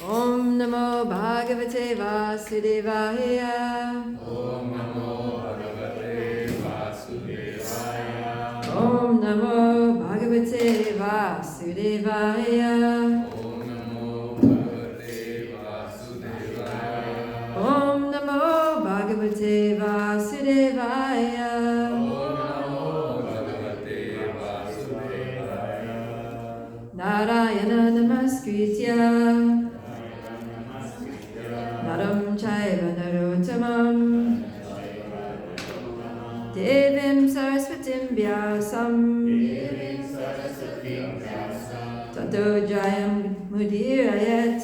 Om Namo Bhagavate Vasudevaya. Om Namo Bhagavate Vasudevaya. Om Namo Bhagavate Vasudevaya. Om Namo Bhagavate Vasudevaya. Om Namo Bhagavate Vasudevaya. Om Namo Bhagavate Vasudevaya. Narayana Namaskritya Naram Chaiva Narottamam Devim Saraswatim Vyasam Tato Jayam Mudirayat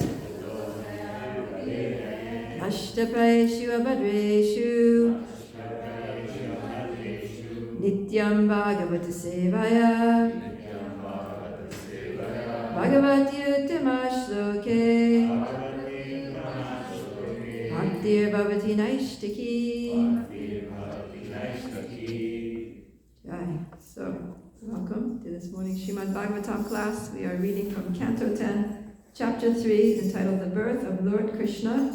Ashtapaishu Abhadreshu Nityam Bhagavata Sevaya Bhagavati Uttama Shloke Bhaktir Bhavati Naishtaki. Jai. So, welcome to this morning's Srimad Bhagavatam class. We are reading from Canto 10, Chapter 3, entitled The Birth of Lord Krishna,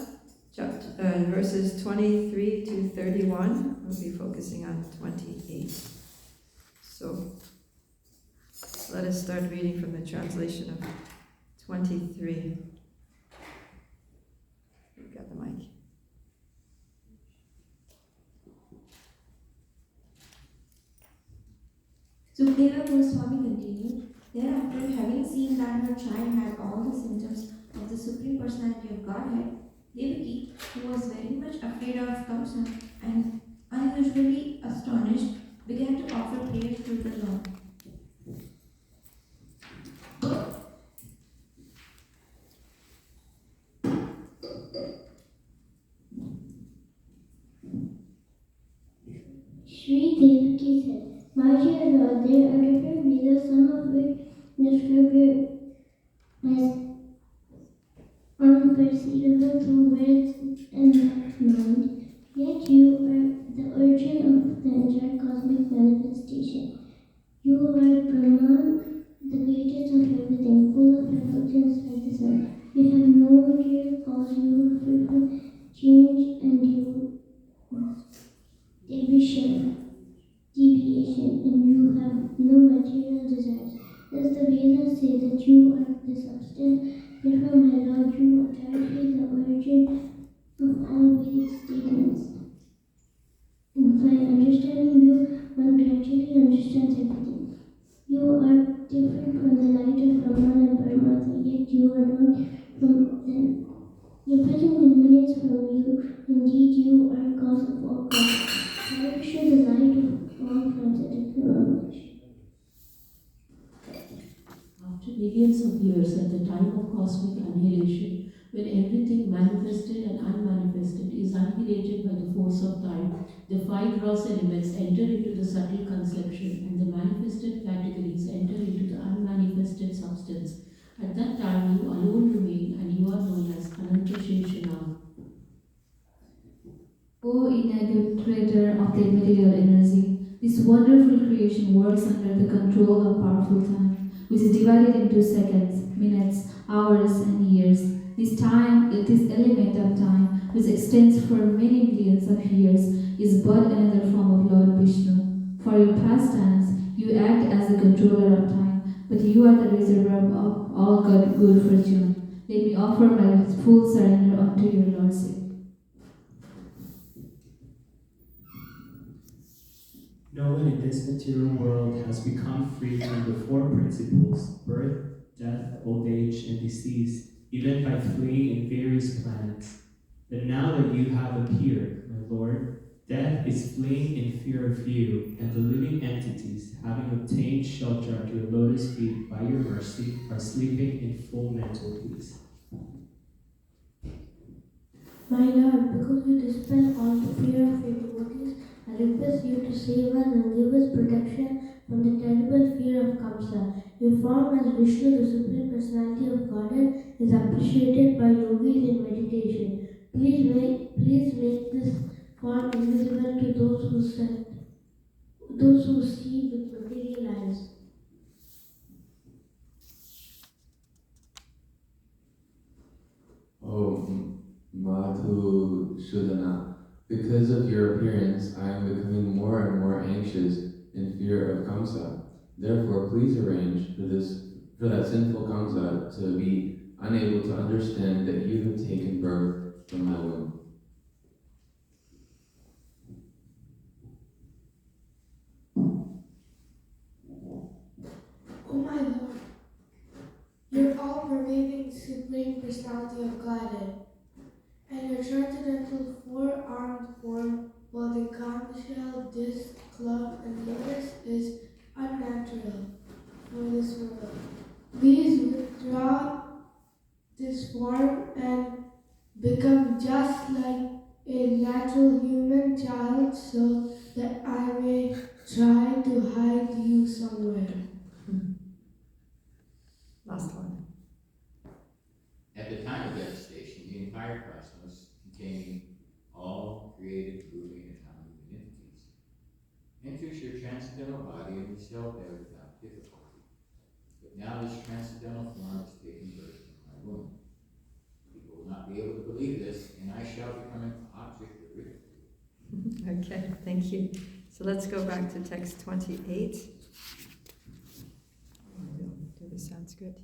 verses 23 to 31. We'll be focusing on 28. So, let us start reading from the translation of 23. We've got the mic. Sukadeva Goswami continued, thereafter, having seen that her child had all the symptoms of the Supreme Personality of Godhead, Devaki, who was very much afraid of Kamsa and unusually astonished, began to offer prayers to the Lord. Sri Devaki said, My dear Lord, there are different Vedas, some of which describe you as unperceivable through words and mind, yet you are the origin of the entire cosmic manifestation. You are Brahman, the greatest of everything, full of reflections like the sun. You have no material cause, you frequent change, and you deviation, and you have no material desires. Thus the Vedas say that you are the substance. Therefore, my Lord, you are directly the origin of all Vedic statements. And by understanding you, one gradually understands everything. You are different from the light of Brahman and Paramatma, yet you are not from them. Your presence emanates from you. Indeed, you are cause of all causes. However, show the light of all transcendental knowledge. After millions of years, at the time of cosmic annihilation, when everything manifested and unmanifested is annihilated by the force of time, the five gross elements enter into the subtle conception and the manifested categories enter into the unmanifested substance. At that time, you alone remain and you are known as Ananta Sheshana. O integrator of the immaterial energy, this wonderful creation works under the control of powerful time, which is divided into seconds, minutes, hours, and years. This element of time, which extends for many millions of years, is but another form of Lord Vishnu. For your pastimes, you act as the controller of time, but you are the reservoir of all good fortune. Let me offer my full surrender unto your Lordship. No one in this material world has become free from the four principles: birth, death, old age, and disease, even by fleeing in various planets. But now that you have appeared, my Lord, death is fleeing in fear of you, and the living entities, having obtained shelter at your lotus feet by your mercy, are sleeping in full mental peace. My Lord, because you dispel all the fear of your devotees, I request you to save us and give us protection from the terrible fear of Kamsa. Your form as Vishnu, the Supreme Personality of Godhead, is appreciated by yogis in meditation. Please make this form invisible to those who see with material eyes. to Sudana. Because of your appearance, I am becoming more and more anxious in fear of Kamsa. Therefore, please arrange for that sinful Kamsa to be unable to understand that you have taken birth from my womb. O my Lord, your all-pervading Supreme Personality of Godhead, and your transcendental four-armed form, while the conch shell, disc, club, and lotus is unnatural for this world. Please withdraw this form and become just like a natural human child so that I may try to hide you somewhere. Last one. At the time of devastation, the entire cosmos, containing all created, moving, and non-moving entities, enters your transcendental body and is held there without difficulty. But now this transcendental form is taking birth in my womb. People will not be able to believe this, and I shall become an object of ridicule. Okay, thank you. So let's go back to text 28. Do the Sanskrit.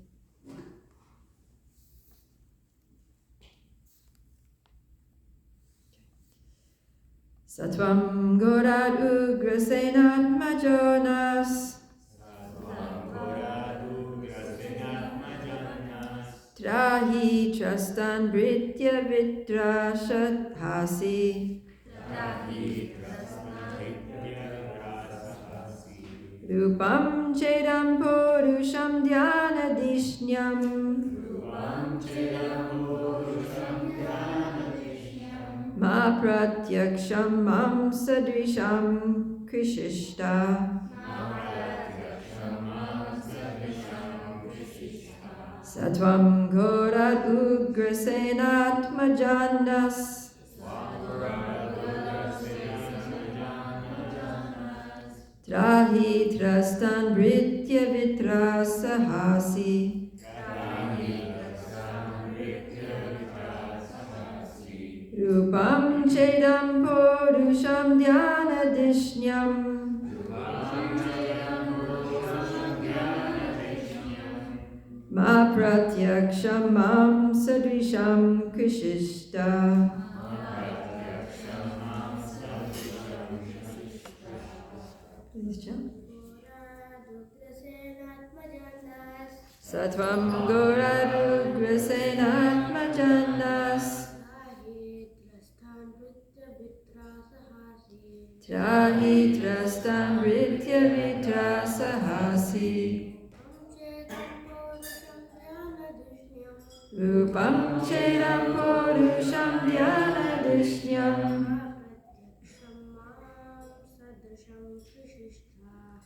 Satvam Gorad Ugrasenat Majonas Trahi Trastan Britya Vitrashat Hasi Rupam Chedam Purusham Dhyana Dishnyam Ma Pratyaksham Mam Sadrisham Krishishta Satvam Gorad Ugrasenat Majandas Trahi Trastan Britya Vitrasahasi Rupam Chedam Purusham Dhyana Dishnyam Ma Pratyaksham Mam Sadrisham Krishishta Please jump. Satvam Gorad Ugrasenat Majandas Trahi Trastan Britya Vitrasahasi Rupam Chedam Purusham Dhyana Dishnyam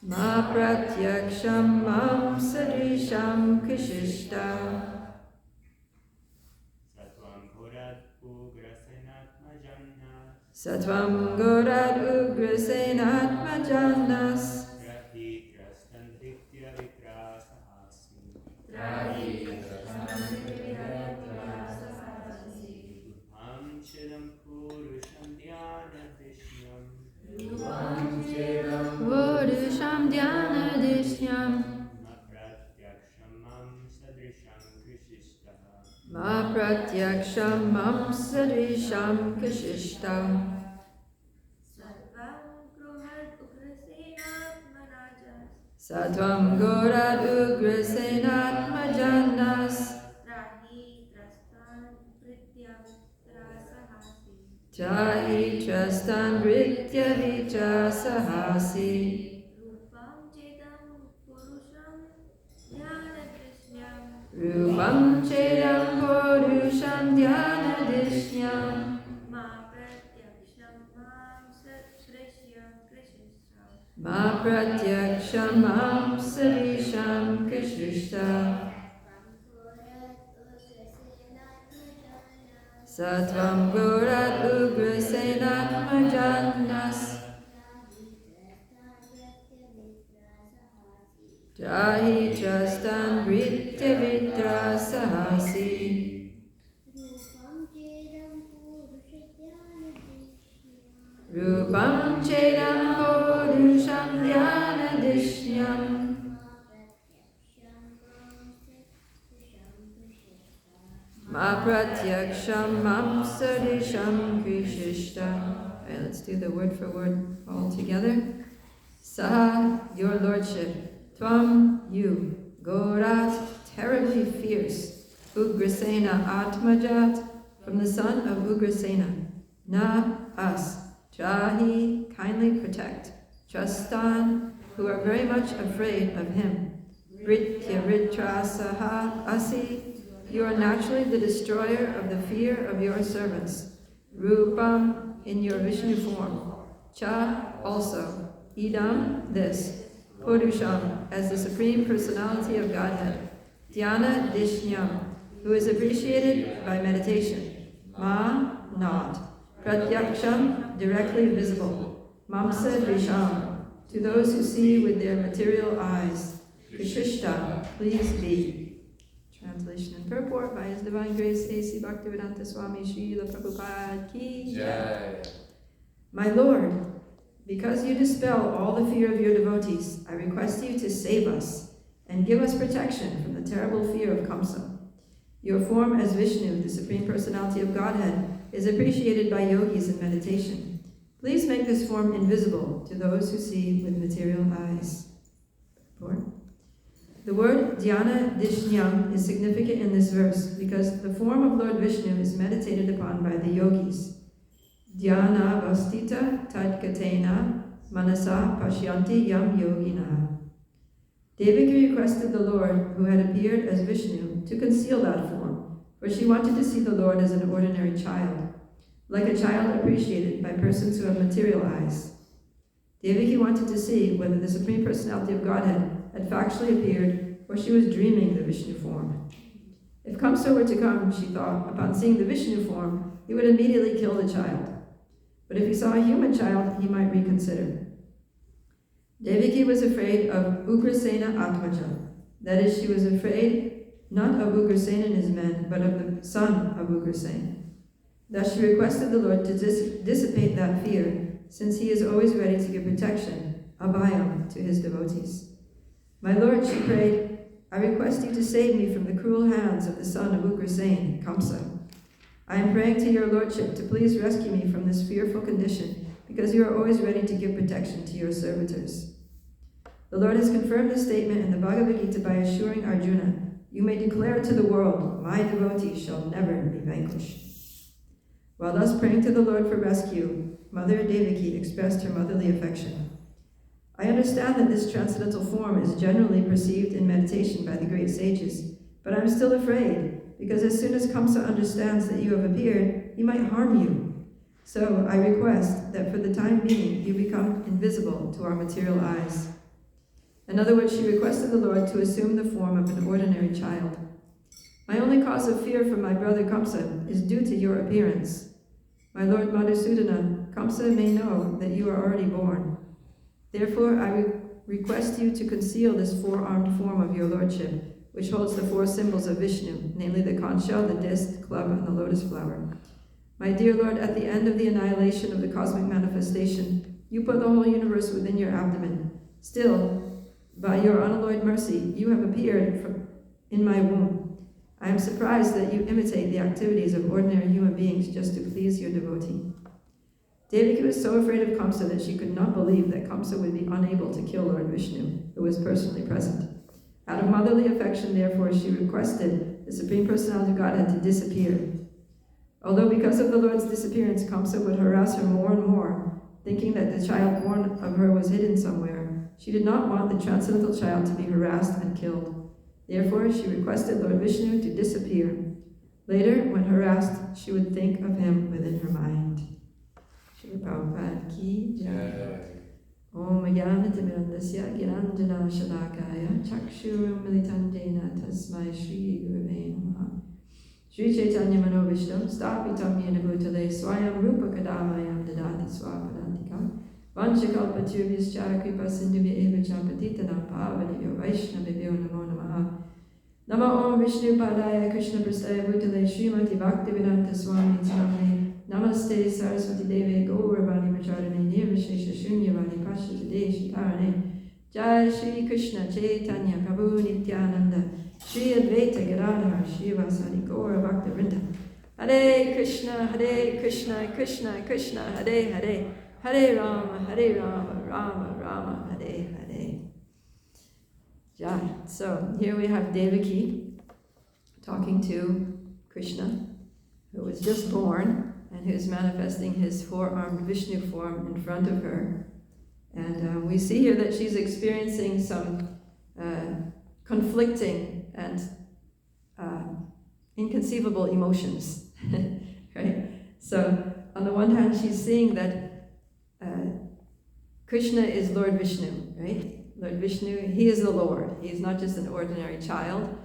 Ma Pratyaksham Mam Sadrisham Krishishta Satvam Gorad Ugrasenat Majandas Purusham Dhyana Dishnyam Ma Pratyaksham Mam Sadrisham Krishishta Satvam Gorad Ugrasenat Majandas Trahi Trastan Britya Vitrasahasi Rupam Chedam Purusham Dhyana Dishnyam Ma Pratyaksham Mam Sadrisham Krishishta Satvam Gorad Ugrasenat Majandas Trahi Trastan Britya Vitrasahasi Ma pratyaksham mam sadisham krishishta. Alright, let's do the word for word all together. Saha, your lordship. Tvam, you. Gorat, terribly fierce. Ugrasena Atmajat, from the son of Ugrasena. Na, us. Jahi, kindly protect. Trastan, who are very much afraid of him. Britya Ritrasaha Asi, you are naturally the destroyer of the fear of your servants. Rupam, in your Vishnu form. Cha, also. Idam, this. Purusham, as the Supreme Personality of Godhead. Dhyana Dishnyam, who is appreciated by meditation. Ma, not. Pratyaksham, directly visible. Mamsa Visham, to those who see with their material eyes. Krishishta, please be. Translation and purport by His Divine Grace A.C. Bhaktivedanta Swami Srila Prabhupada Ki Jai. My Lord, because you dispel all the fear of your devotees, I request you to save us and give us protection from the terrible fear of Kamsa. Your form as Vishnu, the Supreme Personality of Godhead, is appreciated by yogis in meditation. Please make this form invisible to those who see with material eyes. Purport. The word Dhyana Dishnyam is significant in this verse because the form of Lord Vishnu is meditated upon by the yogis. Dhyana Vastita Tadkatena Manasa Pashyanti Yam Yogina. Devaki requested the Lord, who had appeared as Vishnu, to conceal that form, for she wanted to see the Lord as an ordinary child, like a child appreciated by persons who have material eyes. Devaki wanted to see whether the Supreme Personality of Godhead had factually appeared, or she was dreaming the Vishnu form. If Kamsa were to come, she thought, upon seeing the Vishnu form, he would immediately kill the child. But if he saw a human child, he might reconsider. Devaki was afraid of Ugrasena Atmaja. That is, she was afraid not of Ugrasena and his men, but of the son of Ugrasena. Thus she requested the Lord to dissipate that fear, since he is always ready to give protection, abhayam, to his devotees. My Lord, she prayed, I request you to save me from the cruel hands of the son of Ugrasena, Kamsa. I am praying to your Lordship to please rescue me from this fearful condition, because you are always ready to give protection to your servitors. The Lord has confirmed this statement in the Bhagavad Gita by assuring Arjuna, you may declare to the world, my devotees shall never be vanquished. While thus praying to the Lord for rescue, Mother Devaki expressed her motherly affection. I understand that this transcendental form is generally perceived in meditation by the great sages, but I'm still afraid, because as soon as Kamsa understands that you have appeared, he might harm you. So I request that for the time being you become invisible to our material eyes. In other words, she requested the Lord to assume the form of an ordinary child. My only cause of fear for my brother Kamsa is due to your appearance. My Lord Madhusudana, Kamsa may know that you are already born. Therefore, I request you to conceal this four-armed form of your Lordship, which holds the four symbols of Vishnu, namely the conch shell, the disc, club, and the lotus flower. My dear Lord, at the end of the annihilation of the cosmic manifestation, you put the whole universe within your abdomen. Still, by your unalloyed mercy, you have appeared in my womb. I am surprised that you imitate the activities of ordinary human beings just to please your devotee. Devaki was so afraid of Kamsa that she could not believe that Kamsa would be unable to kill Lord Vishnu, who was personally present. Out of motherly affection, therefore, she requested the Supreme Personality of Godhead to disappear. Although because of the Lord's disappearance, Kamsa would harass her more and more, thinking that the child born of her was hidden somewhere, she did not want the transcendental child to be harassed and killed. Therefore, she requested Lord Vishnu to disappear. Later, when harassed, she would think of him within her mind. Srila Prabhupada Ki Jai. Om Jnanatimandasya Gyananjana Shalakaya Chakshurum Militandena Tasmai Shri Gurave Namaha. Shri Chaitanya Manovishtam Stapitam Yena Bhutale Swayam Rupa Kadamayam Dadati Swapadantika Vanchakalpaturvyascha Kripa Sindhubhya Eva Chapatitanam Pavanibhyo Vaishnavibhyo Namo Namaha. Nama Om Vishnu Padaya Krishna Prastaya Bhutale Srimati Bhaktivedanta Swami Nityanande Namaste Saraswati Deve Gauravani Pracharane Nirvishesha Shunyavani Pashatade Shitarane Jai Shri Krishna Chaitanya Prabhu Nityananda Shri Advaita Gadadhar Shivasadi Gaura Bhaktivinoda. Hare Krishna, Krishna Krishna, Hare Hare, Hare Rama, Rama Rama, Hare Hare. Jai. So here we have Devaki talking to Krishna, who was just born and who's manifesting his four-armed Vishnu form in front of her. And we see here that she's experiencing some conflicting and inconceivable emotions, right? So on the one hand, she's seeing that Krishna is Lord Vishnu, right? Lord Vishnu, he is the Lord. He's not just an ordinary child.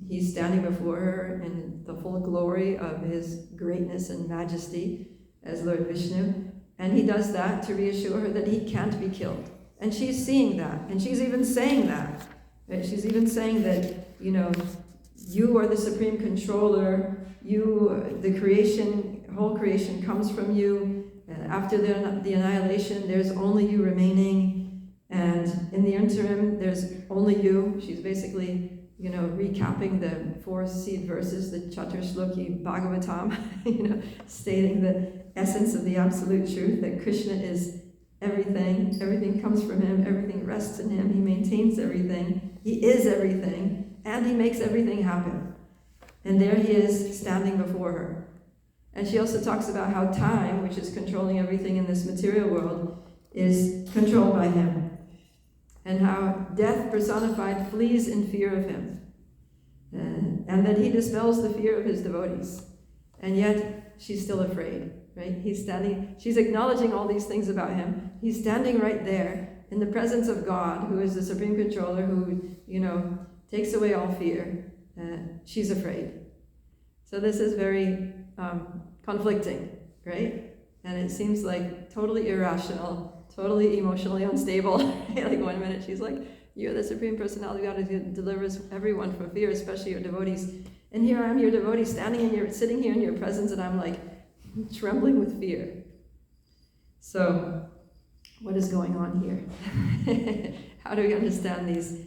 He's standing before her in the full glory of his greatness and majesty as Lord Vishnu. And he does that to reassure her that he can't be killed. And she's seeing that. And she's even saying that. Right? She's even saying that, you know, you are the supreme controller. You, the creation, whole creation comes from you. After the annihilation, there's only you remaining. And in the interim, there's only you. She's basically, you know, recapping the 4 seed verses, the Chaturshloki Bhagavatam, you know, stating the essence of the absolute truth, that Krishna is everything. Everything comes from him. Everything rests in him. He maintains everything. He is everything. And he makes everything happen. And there he is standing before her. And she also talks about how time, which is controlling everything in this material world, is controlled by him. And how death personified flees in fear of him. And that he dispels the fear of his devotees. And yet, she's still afraid, right? He's standing, she's acknowledging all these things about him. He's standing right there in the presence of God, who is the supreme controller, who, you know, takes away all fear. She's afraid. So this is very conflicting, right? And it seems like totally irrational, totally emotionally unstable. Like one minute she's like, you're the Supreme Personality of God who delivers everyone from fear, especially your devotees. And here I am, your devotee, sitting here in your presence, and I'm like trembling with fear. So what is going on here? How do we understand these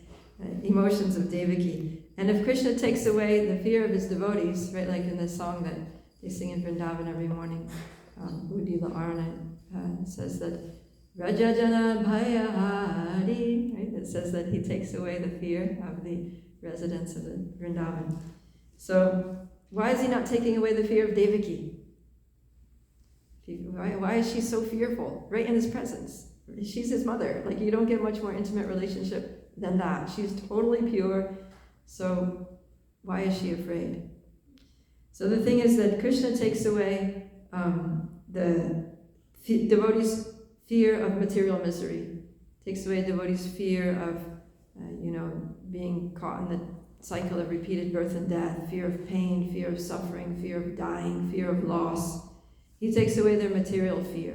emotions of Devaki? And if Krishna takes away the fear of his devotees, right, like in this song that they sing in Vrindavan every morning, Udila Arna says that Rajajana Bhaya Hari, right? It says that he takes away the fear of the residents of the Vrindavan. So why is he not taking away the fear of Devaki? Why is she so fearful right in his presence? She's his mother. Like, you don't get much more intimate relationship than that. She's totally pure. So why is she afraid? So the thing is that Krishna takes away the devotees' fear of material misery, takes away devotees' fear of, being caught in the cycle of repeated birth and death, fear of pain, fear of suffering, fear of dying, fear of loss. He takes away their material fear.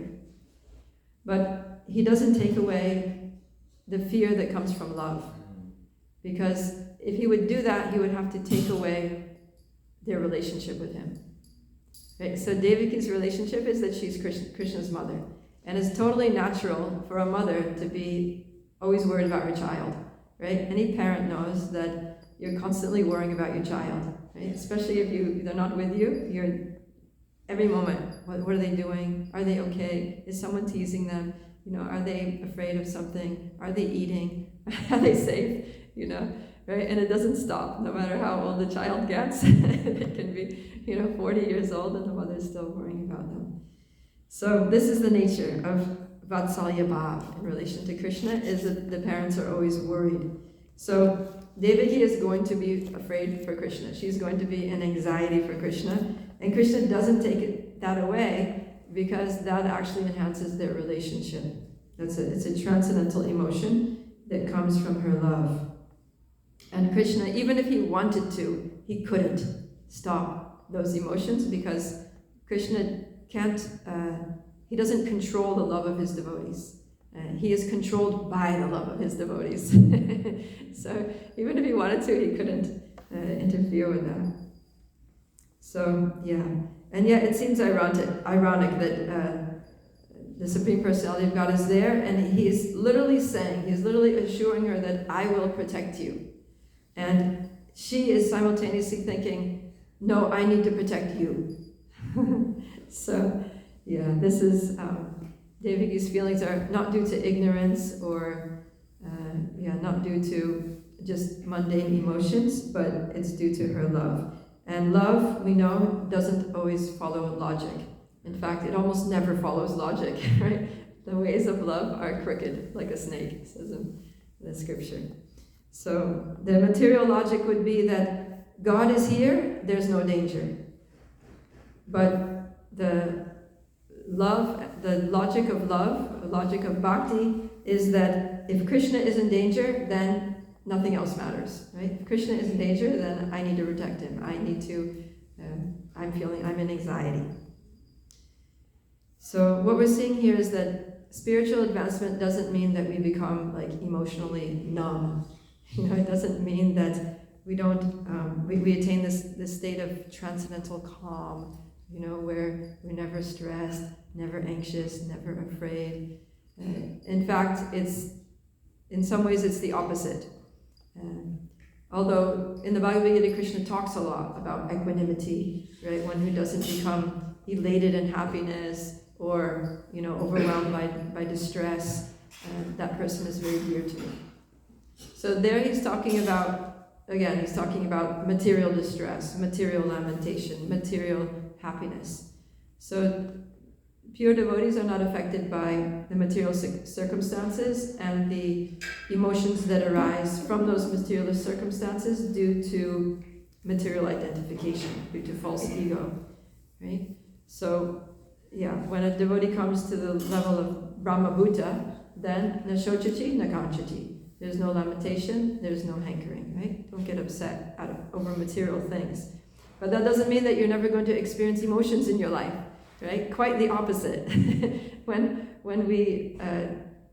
But he doesn't take away the fear that comes from love. Because if he would do that, he would have to take away their relationship with him. Right? So Devaki's relationship is that she's Krishna's mother. And it's totally natural for a mother to be always worried about her child. Right? Any parent knows that you're constantly worrying about your child. Right? Especially if they're not with you, you're every moment, what are they doing? Are they okay? Is someone teasing them? Are they afraid of something? Are they eating? Are they safe? Right? And it doesn't stop, no matter how old the child gets. It can be, 40 years old and the mother's still worrying about them. So this is the nature of Vatsalya Bhav in relation to Krishna, is that the parents are always worried. So Devaki is going to be afraid for Krishna. She's going to be in anxiety for Krishna. And Krishna doesn't take that away, because that actually enhances their relationship. It's a transcendental emotion that comes from her love. And Krishna, even if he wanted to, he couldn't stop those emotions, because Krishna he doesn't control the love of his devotees. He is controlled by the love of his devotees. So even if he wanted to, he couldn't interfere with that. So, yeah. And yet it seems ironic that the Supreme Personality of God is there, and he's literally assuring her that I will protect you. And she is simultaneously thinking, no, I need to protect you. So, yeah, this is, Devaki's feelings are not due to ignorance or, not due to just mundane emotions, but it's due to her love. And love, we know, doesn't always follow logic. In fact, it almost never follows logic, right? The ways of love are crooked, like a snake, it says in the scripture. So the material logic would be that God is here, there's no danger. But the logic of love, the logic of bhakti, is that if Krishna is in danger, then nothing else matters, right? If Krishna is in danger, then I need to protect him. I need to, I'm in anxiety. So what we're seeing here is that spiritual advancement doesn't mean that we become like emotionally numb. It doesn't mean that we don't, we attain this state of transcendental calm, where we're never stressed, never anxious, never afraid. In fact, in some ways it's the opposite. Although in the Bhagavad Gita, Krishna talks a lot about equanimity, right? One who doesn't become elated in happiness or, overwhelmed by distress, that person is very dear to me. So there he's talking about material distress, material lamentation, material happiness. So pure devotees are not affected by the material circumstances and the emotions that arise from those material circumstances due to material identification, due to false ego, right? So, when a devotee comes to the level of Brahma Bhuta, then na shochachi, na kanchachi. There's no lamentation, there's no hankering, right? Don't get upset over material things. But that doesn't mean that you're never going to experience emotions in your life. Right? Quite the opposite. When we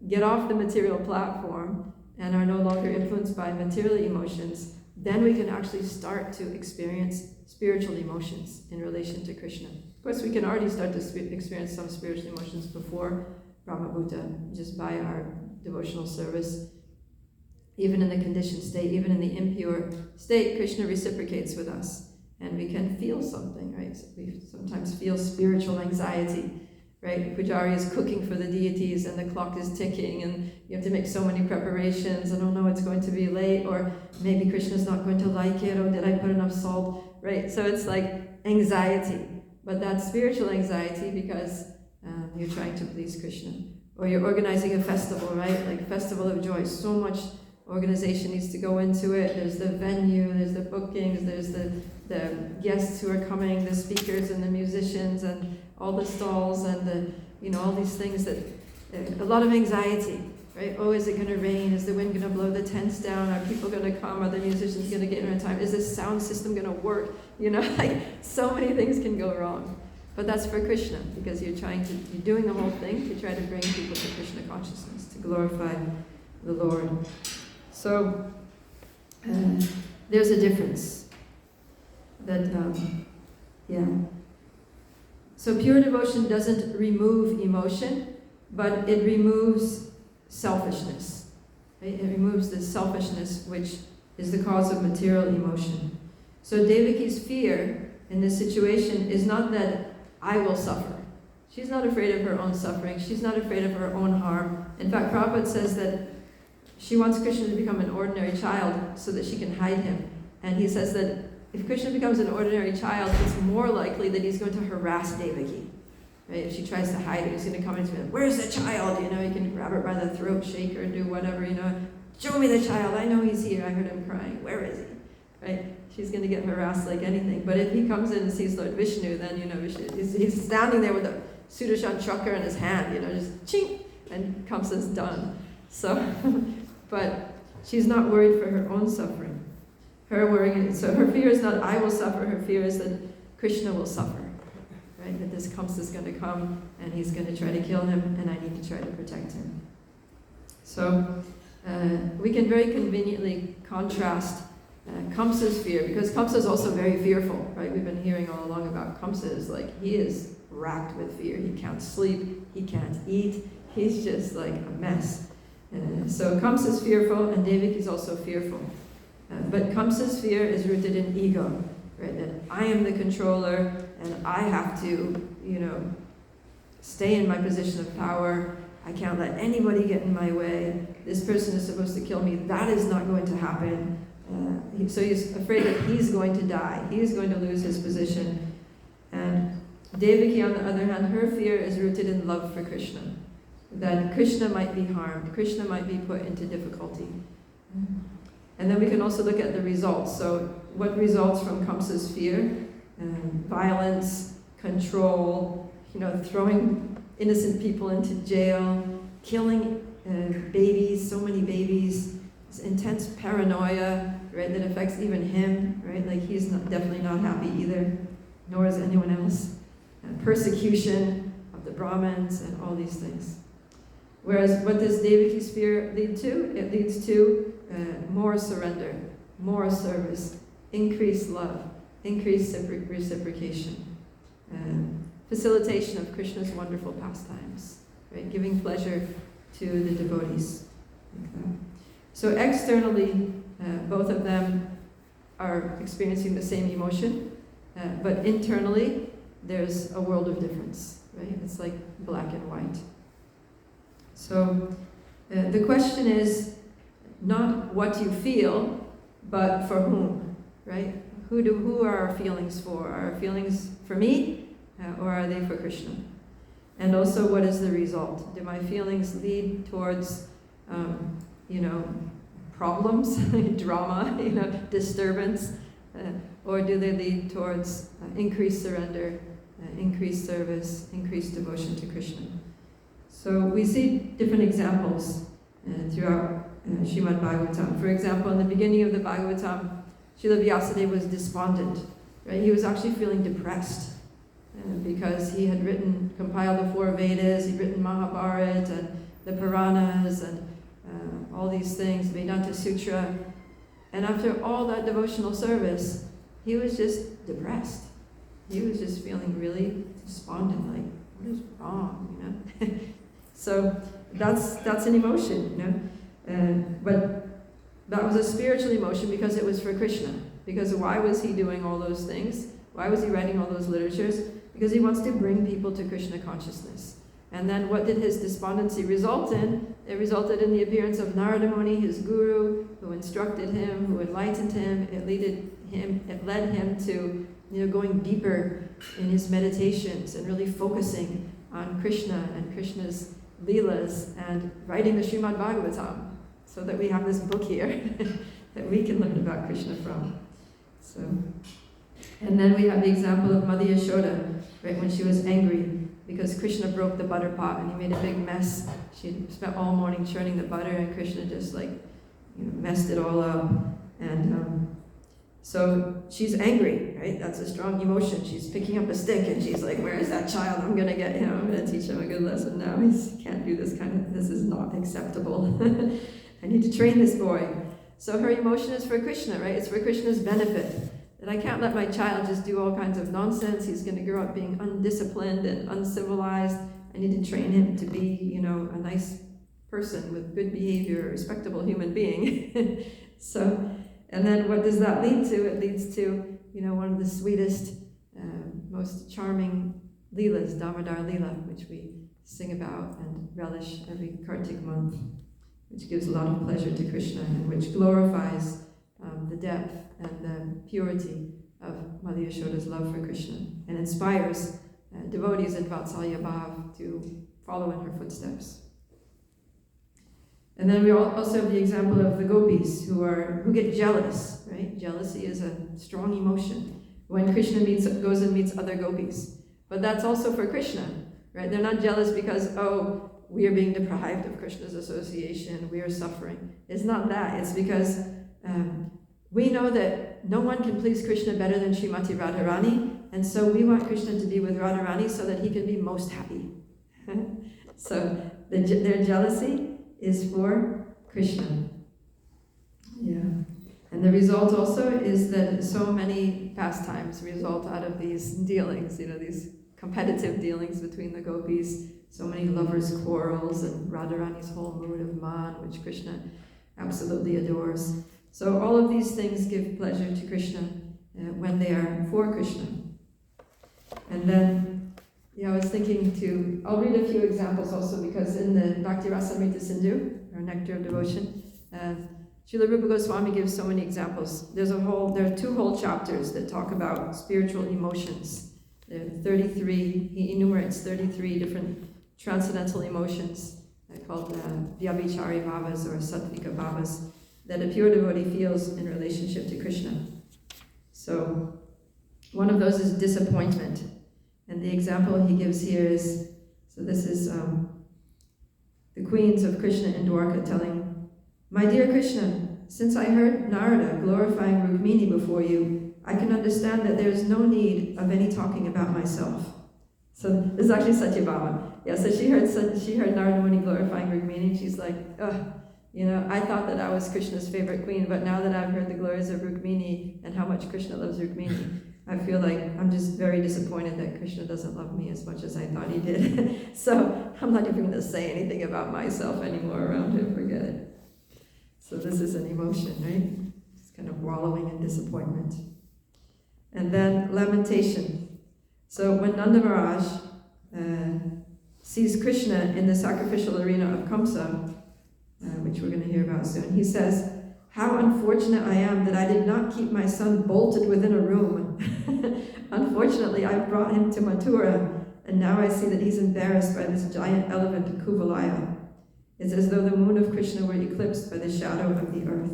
get off the material platform and are no longer influenced by material emotions, then we can actually start to experience spiritual emotions in relation to Krishna. Of course, we can already start to experience some spiritual emotions before Brahma Bhuta, just by our devotional service. Even in the conditioned state, even in the impure state, Krishna reciprocates with us. And we can feel something, right? So we sometimes feel spiritual anxiety, right? Pujari is cooking for the deities and the clock is ticking and you have to make so many preparations and oh no, it's going to be late, or maybe Krishna's not going to like it, or did I put enough salt, right? So it's like anxiety, but that's spiritual anxiety because you're trying to please Krishna. Or you're organizing a festival, right? Like Festival of Joy, so much organization needs to go into it. There's the venue, there's the bookings, there's the guests who are coming, the speakers and the musicians and all the stalls and all these things that, a lot of anxiety, right? Oh, is it going to rain? Is the wind going to blow the tents down? Are people going to come? Are the musicians going to get in on time? Is this sound system going to work? Like so many things can go wrong. But that's for Krishna, because you're doing the whole thing to try to bring people to Krishna consciousness, to glorify the Lord. So there's a difference. So pure devotion doesn't remove emotion, but it removes selfishness. Right? It removes the selfishness which is the cause of material emotion. So Devaki's fear in this situation is not that I will suffer. She's not afraid of her own suffering. She's not afraid of her own harm. In fact, Prabhupada says that she wants Krishna to become an ordinary child so that she can hide him. And he says that if Krishna becomes an ordinary child, it's more likely that he's going to harass Devaki. Right? If she tries to hide it, he's going to come into him. Where's the child? He can grab her by the throat, shake her, do whatever. Show me the child. I know he's here. I heard him crying. Where is he? Right? She's going to get harassed like anything. But if he comes in and sees Lord Vishnu, then he's standing there with a Sudarshan chakra in his hand. Just ching, and Kamsa's done. So, but she's not worried for her own suffering. So her fear is not I will suffer, her fear is that Krishna will suffer, right? That this Kamsa is going to come and he's going to try to kill him and I need to try to protect him. So we can very conveniently contrast Kamsa's fear, because Kamsa is also very fearful, right? We've been hearing all along about Kamsa is he is racked with fear. He can't sleep, he can't eat, he's just like a mess. So Kamsa is fearful and Devaki is also fearful. But Kamsa's fear is rooted in ego, right? That I am the controller and I have to, stay in my position of power. I can't let anybody get in my way. This person is supposed to kill me. That is not going to happen. So he's afraid that he's going to die. He's going to lose his position. And Devaki, on the other hand, her fear is rooted in love for Krishna. That Krishna might be harmed. Krishna might be put into difficulty. And then we can also look at the results. So what results from Kamsa's fear? Violence, control, throwing innocent people into jail, killing babies, so many babies, this intense paranoia, right, that affects even him, right? Like he's definitely not happy either, nor is anyone else. Persecution of the Brahmins and all these things. Whereas what does Devaki's fear lead to? It leads to more surrender, more service, increased love, increased reciprocation, facilitation of Krishna's wonderful pastimes, right? Giving pleasure to the devotees. Like that. So externally, both of them are experiencing the same emotion, but internally, there's a world of difference, right? It's like black and white. So the question is not what you feel, but for whom, right? Who are our feelings for? Are our feelings for me, or are they for Krishna? And also, what is the result? Do my feelings lead towards, problems, drama, disturbance, or do they lead towards increased surrender, increased service, increased devotion to Krishna? So we see different examples throughout Srimad Bhagavatam. For example, in the beginning of the Bhagavatam, Srila Vyasadeva was despondent, right? He was actually feeling depressed because he had compiled the 4 Vedas, he'd written Mahabharata and the Puranas and all these things, Vedanta Sutra. And after all that devotional service, he was just depressed. He was just feeling really despondent, like, what is wrong, So that's an emotion, but that was a spiritual emotion because it was for Krishna. Because why was he doing all those things? Why was he writing all those literatures? Because he wants to bring people to Krishna consciousness. And then what did his despondency result in? It resulted in the appearance of Narada Muni, his guru, who instructed him, who enlightened him. It led him to going deeper in his meditations and really focusing on Krishna and Krishna's Leelas and writing the Srimad Bhagavatam so that we have this book here that we can learn about Krishna from. So, and then we have the example of Mother Yashoda, right, when she was angry because Krishna broke the butter pot and he made a big mess. She spent all morning churning the butter and Krishna just messed it all up. And so she's angry, right? That's a strong emotion. She's picking up a stick and she's like, where is that child? I'm going to get him. I'm going to teach him a good lesson now. He can't do this this is not acceptable. I need to train this boy. So her emotion is for Krishna, right? It's for Krishna's benefit. That I can't let my child just do all kinds of nonsense. He's going to grow up being undisciplined and uncivilized. I need to train him to be, a nice person with good behavior, a respectable human being. So, and then what does that lead to? It leads to, one of the sweetest, most charming Leelas, Damodar Leela, which we sing about and relish every Kartik month, which gives a lot of pleasure to Krishna and which glorifies the depth and the purity of Mother Yashoda's love for Krishna and inspires devotees in Vatsalya Bhav to follow in her footsteps. And then we also have the example of the gopis who get jealous, right? Jealousy is a strong emotion when Krishna goes and meets other gopis. But that's also for Krishna, right? They're not jealous because, we are being deprived of Krishna's association, we are suffering. It's not that. It's because we know that no one can please Krishna better than Srimati Radharani, and so we want Krishna to be with Radharani so that he can be most happy. So their jealousy is for Krishna. Yeah. And the result also is that so many pastimes result out of these dealings, these competitive dealings between the gopis, so many lovers' quarrels, and Radharani's whole mood of man, which Krishna absolutely adores. So all of these things give pleasure to Krishna when they are for Krishna. And then, I was thinking I'll read a few examples also, because in the Bhakti Rasamrita Sindhu, or Nectar of Devotion, Srila Rupa Goswami gives so many examples. There are 2 whole chapters that talk about spiritual emotions. There are 33, he enumerates 33 different transcendental emotions called Vyabhichari Bhavas or Sattvika Bhavas that a pure devotee feels in relationship to Krishna. So one of those is disappointment. And the example he gives here is, this is the queens of Krishna in Dwarka telling, "My dear Krishna, since I heard Narada glorifying Rukmini before you, I can understand that there is no need of any talking about myself." So this is actually Satyabhama. So she heard Narada Muni glorifying Rukmini, and she's like, I thought that I was Krishna's favorite queen, but now that I've heard the glories of Rukmini and how much Krishna loves Rukmini, I feel like I'm just very disappointed that Krishna doesn't love me as much as I thought he did. So I'm not even going to say anything about myself anymore around him, forget it. So this is an emotion, right? It's kind of wallowing in disappointment. And then lamentation. So when Nanda Maharaj sees Krishna in the sacrificial arena of Kamsa, which we're going to hear about soon, he says, "How unfortunate I am that I did not keep my son bolted within a room. Unfortunately, I brought him to Mathura, and now I see that he's embarrassed by this giant elephant Kuvalaya. It's as though the moon of Krishna were eclipsed by the shadow of the earth."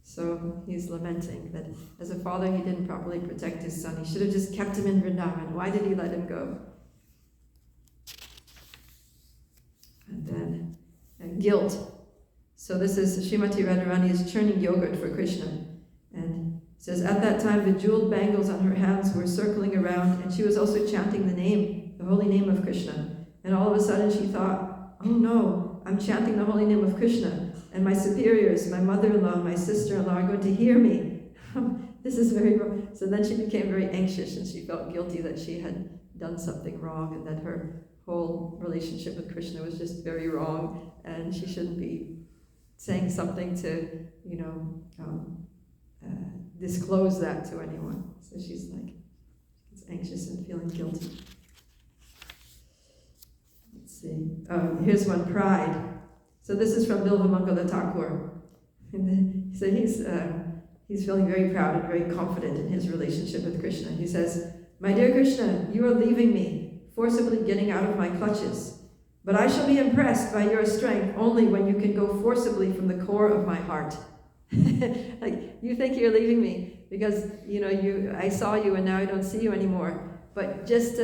So he's lamenting that as a father he didn't properly protect his son. He should have just kept him in Vrindavan. Why did he let him go? And then guilt. So this is Srimati Radharani is churning yogurt for Krishna. And it says, "At that time the jeweled bangles on her hands were circling around, and she was also chanting the holy name of Krishna. And all of a sudden she thought, oh no, I'm chanting the holy name of Krishna, and my superiors, my mother-in-law, my sister-in-law are going to hear me. This is very wrong." So then she became very anxious, and she felt guilty that she had done something wrong, and that her whole relationship with Krishna was just very wrong, and she shouldn't be saying something to, disclose that to anyone. So she's anxious and feeling guilty. Let's see. Here's one, pride. So this is from Bilvamangala Thakur. So he's feeling very proud and very confident in his relationship with Krishna. He says, "My dear Krishna, you are leaving me, forcibly getting out of my clutches. But I shall be impressed by your strength only when you can go forcibly from the core of my heart." You think you're leaving me because, I saw you and now I don't see you anymore. But just,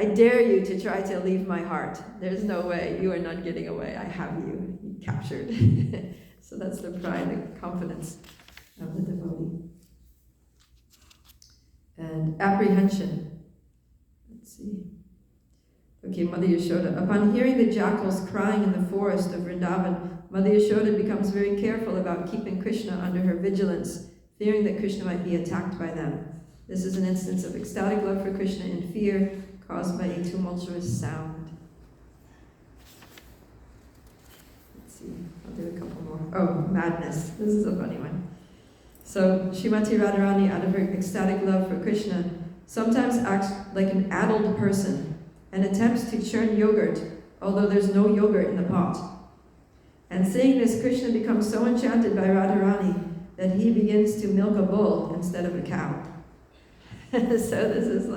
I dare you to try to leave my heart. There's no way. You are not getting away. I have you captured. So that's the pride, the confidence of the devotee. And apprehension. Let's see. Okay, Mother Yashoda. Upon hearing the jackals crying in the forest of Vrindavan, Mother Yashoda becomes very careful about keeping Krishna under her vigilance, fearing that Krishna might be attacked by them. This is an instance of ecstatic love for Krishna and fear caused by a tumultuous sound. Let's see, I'll do a couple more. Oh, madness. This is a funny one. So, Srimati Radharani, out of her ecstatic love for Krishna, sometimes acts like an addled person and attempts to churn yogurt, although there's no yogurt in the pot. And seeing this, Krishna becomes so enchanted by Radharani that he begins to milk a bull instead of a cow. So this is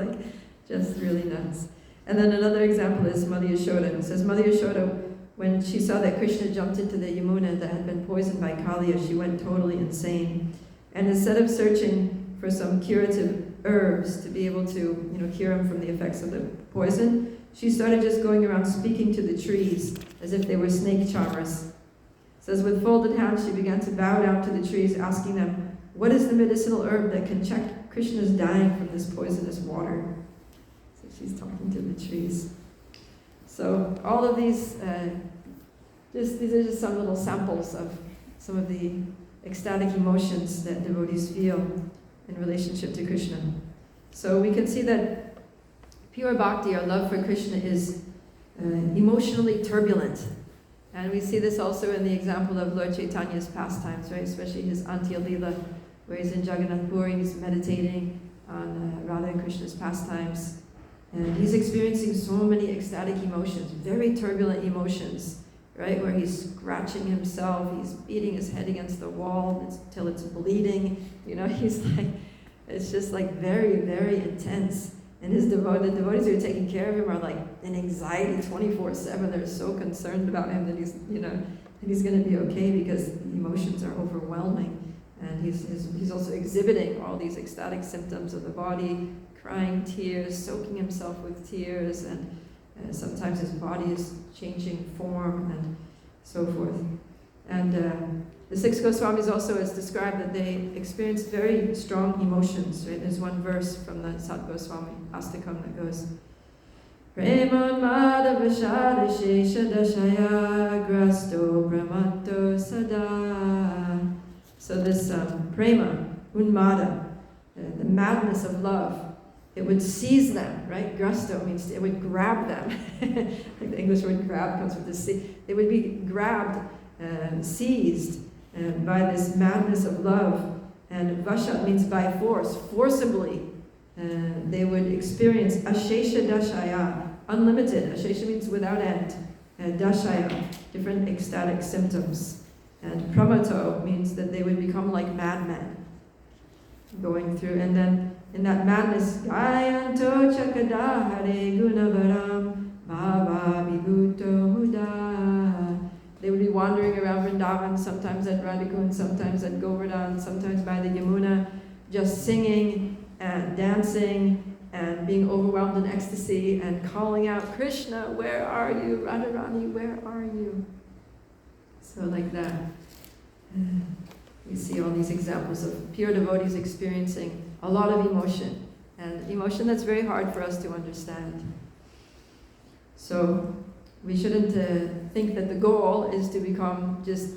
just really nuts. And then another example is Mother Yashoda. It says, Mother Yashoda, when she saw that Krishna jumped into the Yamuna that had been poisoned by Kaliya, she went totally insane. And instead of searching for some curative herbs to be able to, cure him from the effects of the poison, she started just going around speaking to the trees as if they were snake charmers. It says, with folded hands, she began to bow down to the trees, asking them, what is the medicinal herb that can check Krishna's dying from this poisonous water? So she's talking to the trees. So all of these, these are just some little samples of some of the ecstatic emotions that devotees feel in relationship to Krishna. So we can see that pure bhakti, our love for Krishna, is emotionally turbulent. And we see this also in the example of Lord Chaitanya's pastimes, right? Especially his Antya Lila, where he's in Jagannath Puri, he's meditating on Radha and Krishna's pastimes. And he's experiencing so many ecstatic emotions, very turbulent emotions, right? Where he's scratching himself, he's beating his head against the wall until it's bleeding. You know, he's like, it's just like very, very intense. And the devotees who are taking care of him are like in anxiety 24/7. They're so concerned about him that he's, you know, that he's going to be okay because the emotions are overwhelming. And he's also exhibiting all these ecstatic symptoms of the body, crying tears, soaking himself with tears, and sometimes his body is changing form and so forth. And the six Goswamis also is described that they experienced very strong emotions. Right? There's one verse from the Sat Goswami Astakam that goes, Preman Madhavashada Shesha Dashaya Grasto Brahmato Sada. So this prema, unmada, the madness of love, it would seize them, right? Grasto means it would grab them. Like the English word grab comes with the C. They would be grabbed, seized by this madness of love. And vasha means by force, forcibly. They would experience ashesha dashaya, unlimited. Ashesha means without end. Dashaya, different ecstatic symptoms. And pramato means that they would become like madmen, going through. And then in that madness, Gayanto chakada hare gunavaram bhava vibhuto muda. They would be wandering around Vrindavan, sometimes at Radhakund, sometimes at Govardhan, sometimes by the Yamuna, just singing and dancing and being overwhelmed in ecstasy and calling out, Krishna, where are you? Radharani, where are you? So like that. We see all these examples of pure devotees experiencing a lot of emotion, and emotion that's very hard for us to understand. So we shouldn't think that the goal is to become just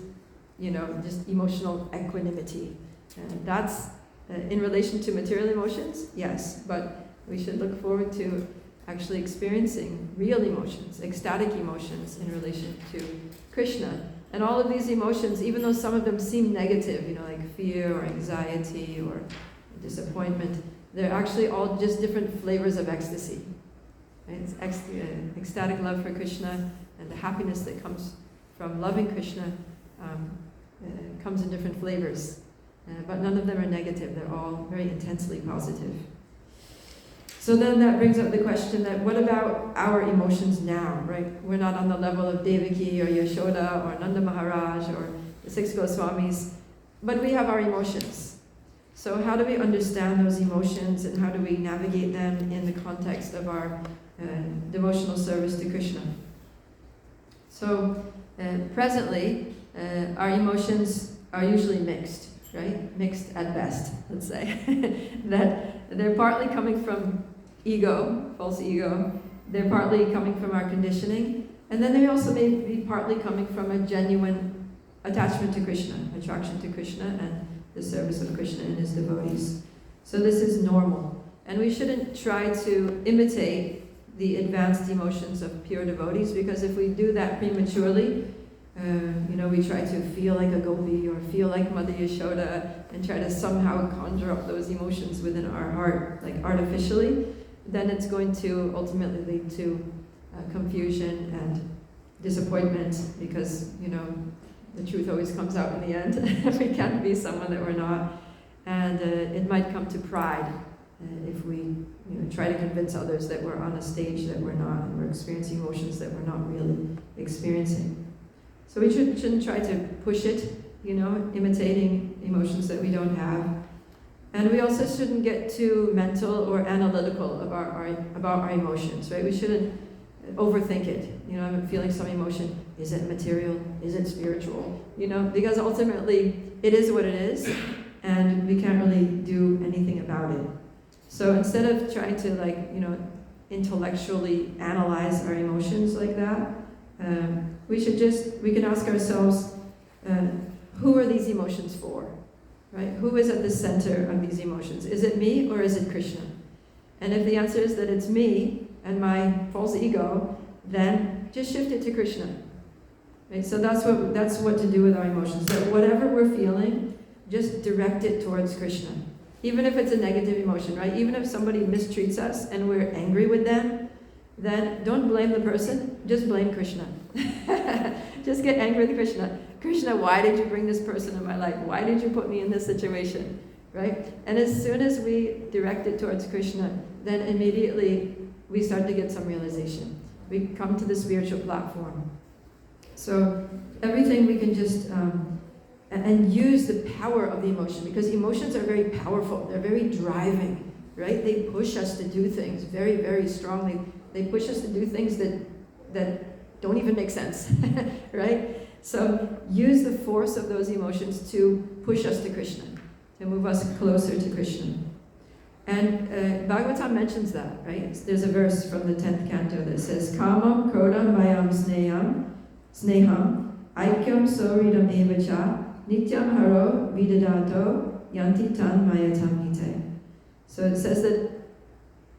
emotional equanimity. And that's in relation to material emotions, yes, but we should look forward to actually experiencing real emotions, ecstatic emotions in relation to Krishna. And all of these emotions, even though some of them seem negative, like fear or anxiety or disappointment, they're actually all just different flavors of ecstasy. Right? It's ecstatic love for Krishna, and the happiness that comes from loving Krishna comes in different flavors. But none of them are negative, they're all very intensely positive. So then that brings up the question that what about our emotions now, right? We're not on the level of Devaki or Yashoda or Nanda Maharaj or the six Goswamis, but we have our emotions. So how do we understand those emotions, and how do we navigate them in the context of our devotional service to Krishna? So presently, our emotions are usually mixed, right? Mixed at best, let's say. That they're partly coming from ego, false ego. They're partly coming from our conditioning. And then they also may be partly coming from a genuine attachment to Krishna, attraction to Krishna and the service of Krishna and his devotees. So this is normal. And we shouldn't try to imitate the advanced emotions of pure devotees, because if we do that prematurely, we try to feel like a gopi or feel like Mother Yashoda and try to somehow conjure up those emotions within our heart, like artificially, then it's going to ultimately lead to confusion and disappointment, because, the truth always comes out in the end. We can't be someone that we're not. And it might come to pride if we try to convince others that we're on a stage that we're not, and we're experiencing emotions that we're not really experiencing. So we shouldn't try to push it, imitating emotions that we don't have. And we also shouldn't get too mental or analytical about our emotions, right? We shouldn't overthink it. I'm feeling some emotion. Is it material? Is it spiritual? Because ultimately it is what it is, and we can't really do anything about it. So instead of trying to intellectually analyze our emotions like that, we can ask ourselves, who are these emotions for? Right? Who is at the center of these emotions? Is it me or is it Krishna? And if the answer is that it's me and my false ego, then just shift it to Krishna. Right? So that's what to do with our emotions. That whatever we're feeling, just direct it towards Krishna. Even if it's a negative emotion, right? Even if somebody mistreats us and we're angry with them, then don't blame the person, just blame Krishna. Just get angry with Krishna. Krishna, why did you bring this person in my life? Why did you put me in this situation? Right? And as soon as we direct it towards Krishna, then immediately we start to get some realization. We come to the spiritual platform. So everything we can just, and use the power of the emotion, because emotions are very powerful. They're very driving, right? They push us to do things very, very strongly. They push us to do things that don't even make sense, right? So use the force of those emotions to push us to Krishna, to move us closer to Krishna. And Bhagavatam mentions that, right? There's a verse from the 10th canto that says, Kamam krodam mayam sneham, aikyam soridam evacha, nityam haro vidadato, yanti tan mayatam hite. So it says that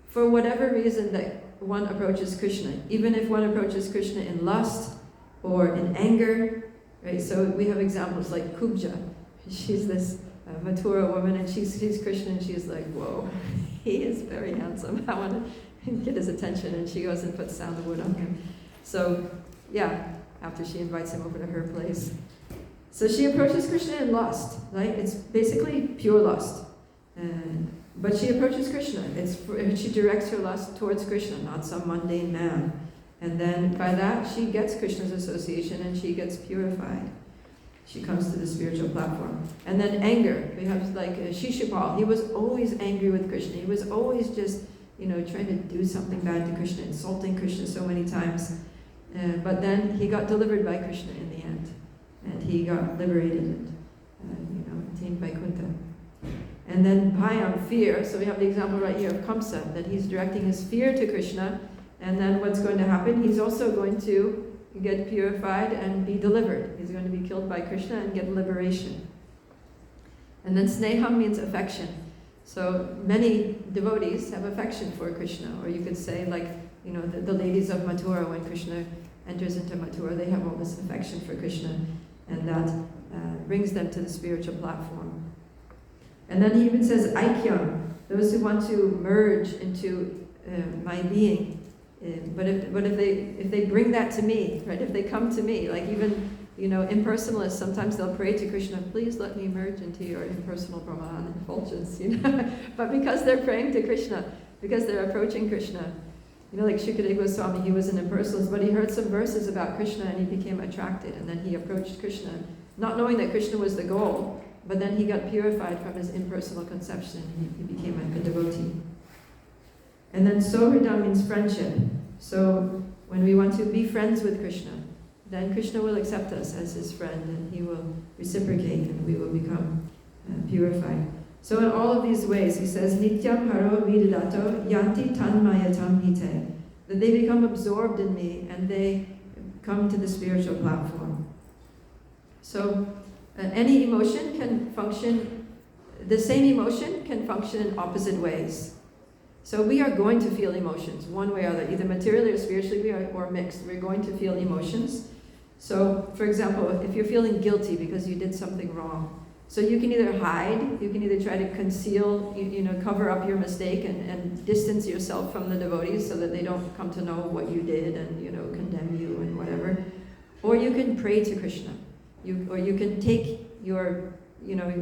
for whatever reason that one approaches Krishna, even if one approaches Krishna in lust or in anger, right? So we have examples like Kubja. She's this Mathura woman, and she sees Krishna and she's like, whoa, he is very handsome. I want to get his attention, and she goes and puts sandalwood on him. So, yeah, after she invites him over to her place. So she approaches Krishna in lust, right? It's basically pure lust. But she approaches Krishna. She directs her lust towards Krishna, not some mundane man. And then by that, she gets Krishna's association and she gets purified. She comes to the spiritual platform. And then anger. We have like Shishupal. He was always angry with Krishna. He was always just, trying to do something bad to Krishna, insulting Krishna so many times. But then he got delivered by Krishna in the end. And he got liberated and, attained Vaikuntha. And then Bhayam, fear. So we have the example right here of Kamsa, that he's directing his fear to Krishna. And then what's going to happen? He's also going to get purified and be delivered. He's going to be killed by Krishna and get liberation. And then Sneham means affection. So many devotees have affection for Krishna. Or you could say like, the ladies of Mathura, when Krishna enters into Mathura, they have all this affection for Krishna. And that brings them to the spiritual platform. And then he even says, Aikyam, those who want to merge into my being. But if they bring that to me, right? If they come to me, like even impersonalists, sometimes they'll pray to Krishna, please let me merge into your impersonal Brahman effulgence, But because they're praying to Krishna, because they're approaching Krishna, like Shukadeva Goswami, he was an impersonalist, but he heard some verses about Krishna and he became attracted, and then he approached Krishna, not knowing that Krishna was the goal, but then he got purified from his impersonal conception. He became a devotee. And then Sohridam means friendship. So when we want to be friends with Krishna, then Krishna will accept us as his friend and he will reciprocate and we will become purified. So in all of these ways, he says, Nityam haro vidadato yanti tanmayatam hite. That they become absorbed in me and they come to the spiritual platform. So any emotion can function, the same emotion can function in opposite ways. So we are going to feel emotions, one way or the other, either materially or spiritually or mixed. We're going to feel emotions. So, for example, if you're feeling guilty because you did something wrong, so you can either hide, you can either try to conceal, cover up your mistake and distance yourself from the devotees so that they don't come to know what you did and, condemn you and whatever. Or you can pray to Krishna. Or you can take your,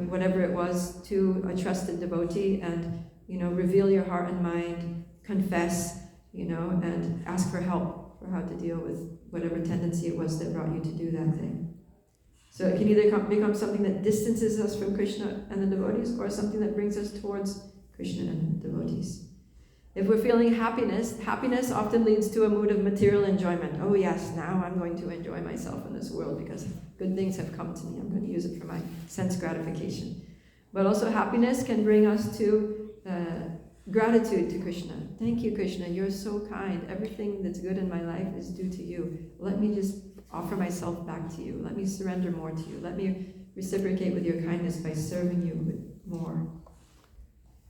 whatever it was to a trusted devotee and reveal your heart and mind, confess, and ask for help for how to deal with whatever tendency it was that brought you to do that thing. So it can either become something that distances us from Krishna and the devotees, or something that brings us towards Krishna and the devotees. If we're feeling happiness often leads to a mood of material enjoyment. Oh yes, now I'm going to enjoy myself in this world because good things have come to me. I'm going to use it for my sense gratification. But also happiness can bring us to gratitude to Krishna. Thank you, Krishna. You're so kind. Everything that's good in my life is due to you. Let me just offer myself back to you. Let me surrender more to you. Let me reciprocate with your kindness by serving you with more.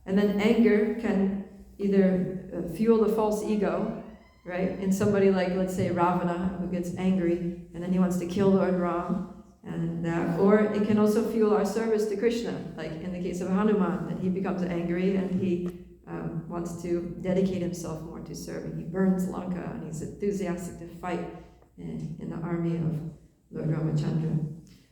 And then anger can either fuel the false ego, right? In somebody like, let's say, Ravana, who gets angry and then he wants to kill Lord Ram. And or it can also fuel our service to Krishna, like in the case of Hanuman, that he becomes angry and he wants to dedicate himself more to serving. He burns Lanka and he's enthusiastic to fight in the army of Lord Ramachandra.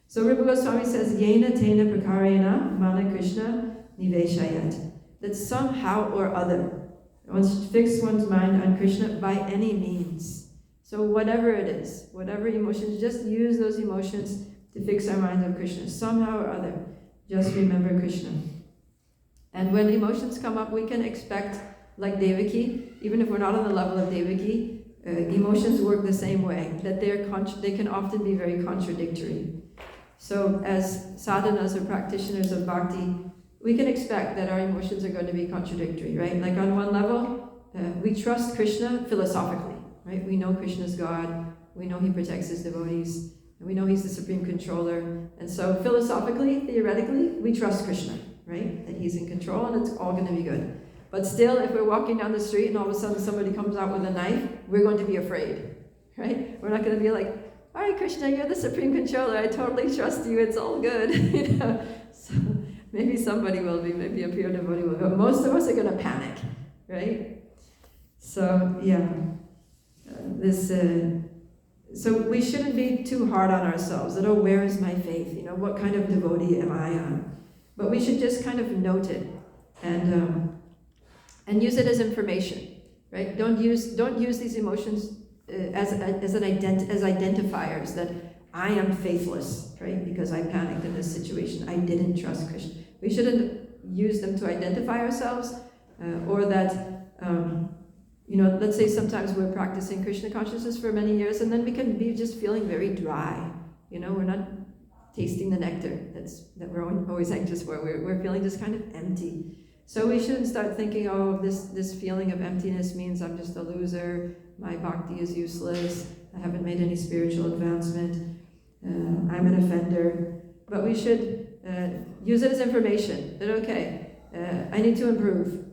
So Rupa Goswami says, Yena tena prakarena mana Krishna niveshayat. That somehow or other, one should fix one's mind on Krishna by any means. So whatever it is, whatever emotions, just use those emotions to fix our minds on Krishna. Somehow or other, just remember Krishna. And when emotions come up, we can expect, like Devaki, even if we're not on the level of Devaki, emotions work the same way, that they can often be very contradictory. So as sadhanas or practitioners of bhakti, we can expect that our emotions are going to be contradictory, right? Like on one level, we trust Krishna philosophically, right? We know Krishna's God, we know he protects his devotees, and we know he's the supreme controller. And so philosophically, theoretically, we trust Krishna, right? That he's in control and it's all going to be good. But still, if we're walking down the street and all of a sudden somebody comes out with a knife, we're going to be afraid, right? We're not going to be like, all right, Krishna, you're the supreme controller. I totally trust you. It's all good, you know. So maybe somebody will be, maybe a pure devotee will be, but most of us are going to panic, right? So yeah, so we shouldn't be too hard on ourselves. That, oh, where is my faith? You know, what kind of devotee am I on? But we should just kind of note it and use it as information, right? Don't use these emotions as identifiers that I am faithless, right? Because I panicked in this situation. I didn't trust Krishna. We shouldn't use them to identify ourselves, or that, you know, let's say sometimes we're practicing Krishna consciousness for many years, and then we can be just feeling very dry. You know, we're not tasting the nectar that we're always anxious for. We're feeling just kind of empty. So we shouldn't start thinking, oh, this feeling of emptiness means I'm just a loser, my bhakti is useless, I haven't made any spiritual advancement, I'm an offender. But we should use it as information, that okay, I need to improve.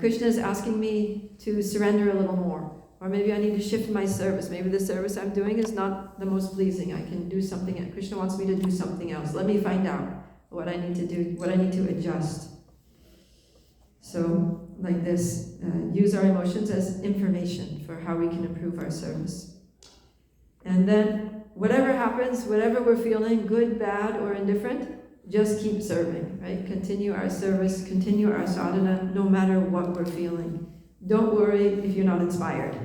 Krishna is asking me to surrender a little more. Or maybe I need to shift my service. Maybe the service I'm doing is not the most pleasing. I can do something, Krishna wants me to do something else. Let me find out what I need to do, what I need to adjust. So, like this, use our emotions as information for how we can improve our service. And then, whatever happens, whatever we're feeling, good, bad, or indifferent, just keep serving, right? Continue our service, continue our sadhana, no matter what we're feeling. Don't worry if you're not inspired.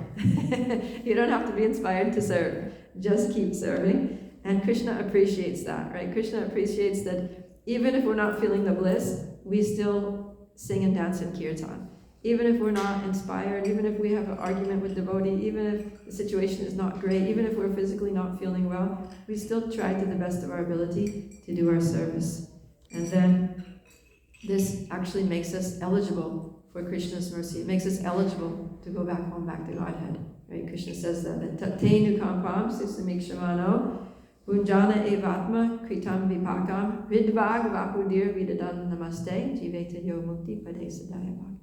You don't have to be inspired to serve. Just keep serving. And Krishna appreciates that, right? Krishna appreciates that even if we're not feeling the bliss, we still sing and dance in kirtan. Even if we're not inspired, even if we have an argument with devotee, even if the situation is not great, even if we're physically not feeling well, we still try to the best of our ability to do our service. And then this actually makes us eligible for Krishna's mercy. It makes us eligible to go back home, back to Godhead. Right? Krishna says that Tatenu kampam sisamikshamano Punjana evatma kritam vipakam ridvag vapudir vidadan namaste jiveta yo mukti pade sadayavag.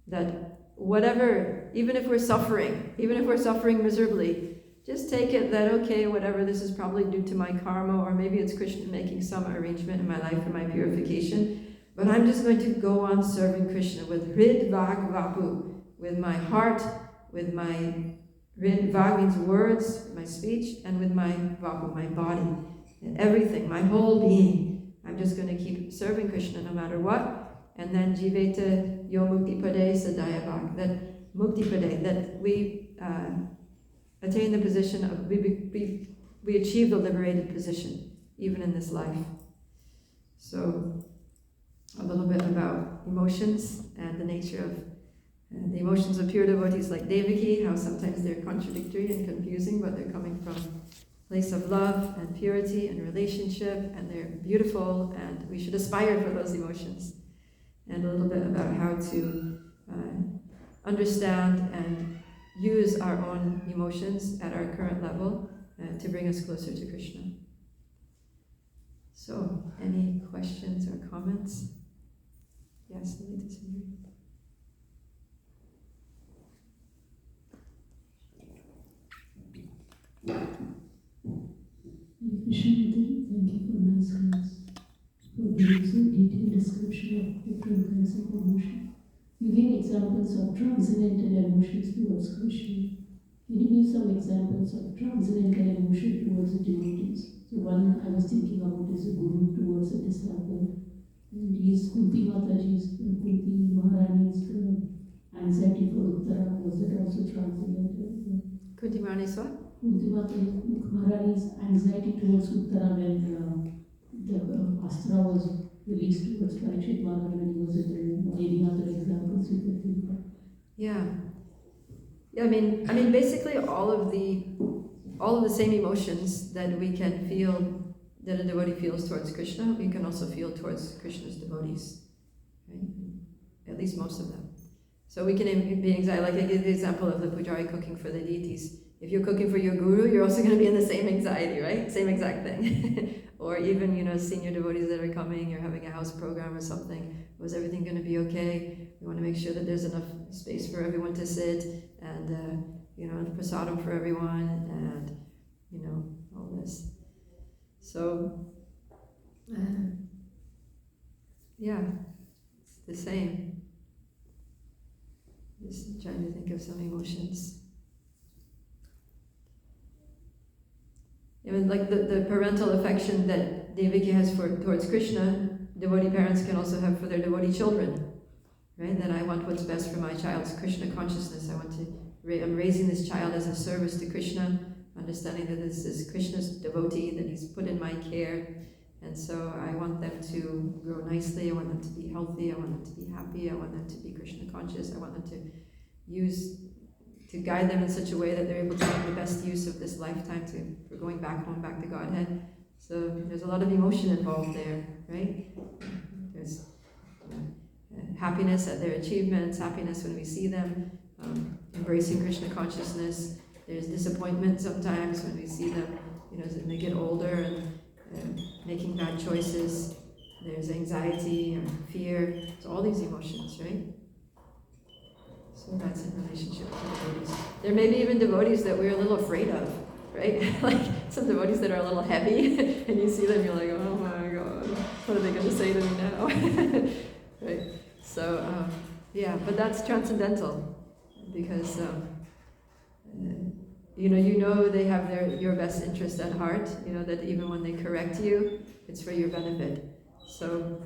That whatever, even if we're suffering miserably, just take it that, okay, whatever, this is probably due to my karma, or maybe it's Krishna making some arrangement in my life for my purification, but I'm just going to go on serving Krishna with rid vag vapu, with my heart, with my rid vag means words, my speech, and with my vapu, my body, and everything, my whole being. I'm just going to keep serving Krishna no matter what. And then jiveta yo mukti pade sadayavag, that mukti pade, that we attain the position of, we achieve the liberated position, even in this life. So, a little bit about emotions and the nature of the emotions of pure devotees like Devaki, how sometimes they're contradictory and confusing, but they're coming from a place of love and purity and relationship, and they're beautiful, and we should aspire for those emotions. And a little bit about how to understand and use our own emotions at our current level to bring us closer to Krishna. So, any questions or comments? Yes, Lita Sundari. Shanti, thank you for nice class. For giving so detailed description of different kinds of emotion. You gave examples of transcendental emotions towards Krishna. Can you give some examples of transcendental emotion towards the devotees? So one I was thinking about is a guru towards a disciple. And his Kunti Mataji's, Kunti Maharani's anxiety for Uttara, was it also transcendental? Kunti Maharani's what? Kunti Maharani's anxiety towards Uttara when the Astra was released towards Parikshit Maharaj when he was in the room, or any other examples you can think of. Yeah. Yeah, I mean, basically all of the same emotions that we can feel, that a devotee feels towards Krishna, we can also feel towards Krishna's devotees, right? At least most of them. So we can be anxiety, like I gave the example of the pujari cooking for the deities. If you're cooking for your guru, you're also going to be in the same anxiety, right? Same exact thing. Or even, senior devotees that are coming, you're having a house program or something. Was everything going to be okay? We want to make sure that there's enough space for everyone to sit, and prasadam for everyone, and all this. So, yeah, it's the same. Just trying to think of some emotions. Even like the parental affection that Devaki has towards Krishna, devotee parents can also have for their devotee children, right? That I want what's best for my child's Krishna consciousness. I'm raising this child as a service to Krishna, understanding that this is Krishna's devotee, that he's put in my care, and so I want them to grow nicely, I want them to be healthy, I want them to be happy, I want them to be Krishna conscious, I want them to guide them in such a way that they're able to make the best use of this lifetime for going back home, back to Godhead. So there's a lot of emotion involved there, right? There's happiness at their achievements, happiness when we see them, embracing Krishna consciousness. There's disappointment sometimes when we see them, as they get older and making bad choices. There's anxiety and fear. So all these emotions, right? So that's in relationship with the devotees. There may be even devotees that we're a little afraid of, right? Like some devotees that are a little heavy, and you see them, you're like, oh my God, what are they going to say to me now? Right? So, but that's transcendental, because they have your best interest at heart. That even when they correct you, it's for your benefit. So,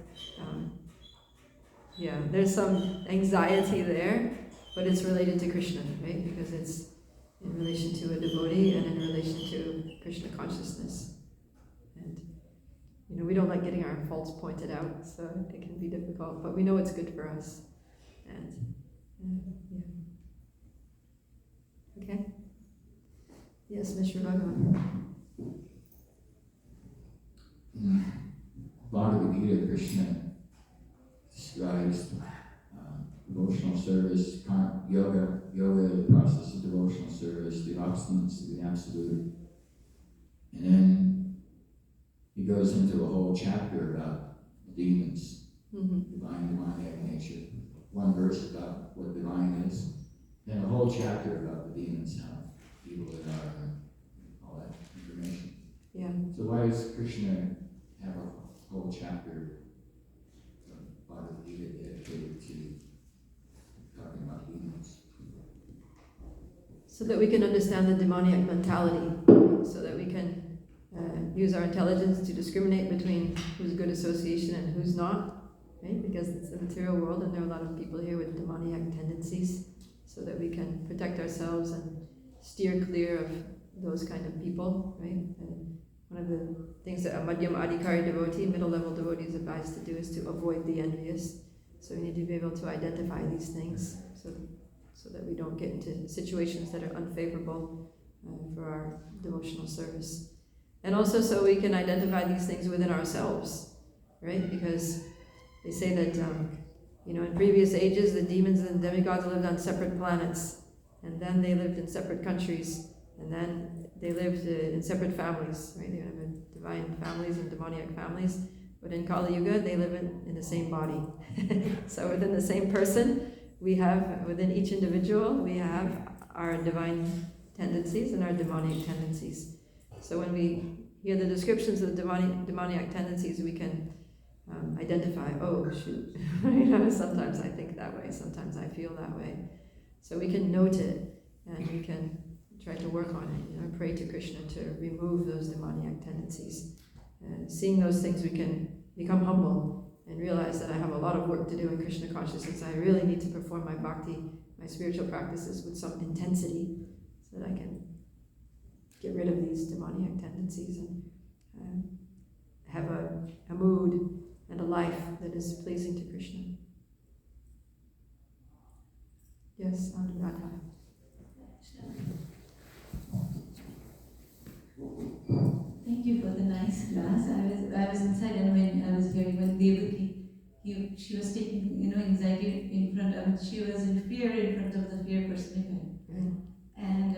there's some anxiety there. But it's related to Krishna, right? Because it's in relation to a devotee and in relation to Krishna consciousness. And, we don't like getting our faults pointed out, so it can be difficult, but we know it's good for us. And, Okay? Yes, Mr. Bhagavan. Bhagavad Gita, Krishna describes devotional service, yoga, the process of devotional service, the abstinence of the absolute. And then he goes into a whole chapter about demons, divine, demoniac nature. One verse about what divine is, then a whole chapter about the demons, how evil they are, and all that information. Yeah. So why does Krishna have a whole chapter of Bhagavad Gita dedicated to talking about demons? So that we can understand the demoniac mentality, so that we can use our intelligence to discriminate between who's good association and who's not, right? Because it's the material world and there are a lot of people here with demoniac tendencies, so that we can protect ourselves and steer clear of those kind of people, right? And one of the things that a Madhyam Adhikari devotee, middle level devotee, is advised to do is to avoid the envious. So we need to be able to identify these things so that we don't get into situations that are unfavorable for our devotional service. And also so we can identify these things within ourselves, right? Because they say that, in previous ages, the demons and demigods lived on separate planets, and then they lived in separate countries, and then they lived in separate families, right? They have divine families and demoniac families. But in Kali Yuga, they live in the same body. So within the same person, we have, within each individual, we have our divine tendencies and our demonic tendencies. So when we hear the descriptions of the demoniac tendencies, we can identify, oh shoot, sometimes I think that way, sometimes I feel that way. So we can note it, and we can try to work on it, pray to Krishna to remove those demoniac tendencies. And seeing those things, we can become humble and realize that I have a lot of work to do in Krishna consciousness. I really need to perform my bhakti, my spiritual practices with some intensity so that I can get rid of these demoniac tendencies and have a mood and a life that is pleasing to Krishna. Yes, Anuradha. Thank you for the nice class. I was inside, and when I was hearing when Devaki, she was taking anxiety in front of, she was in fear in front of the fear personified. Right. And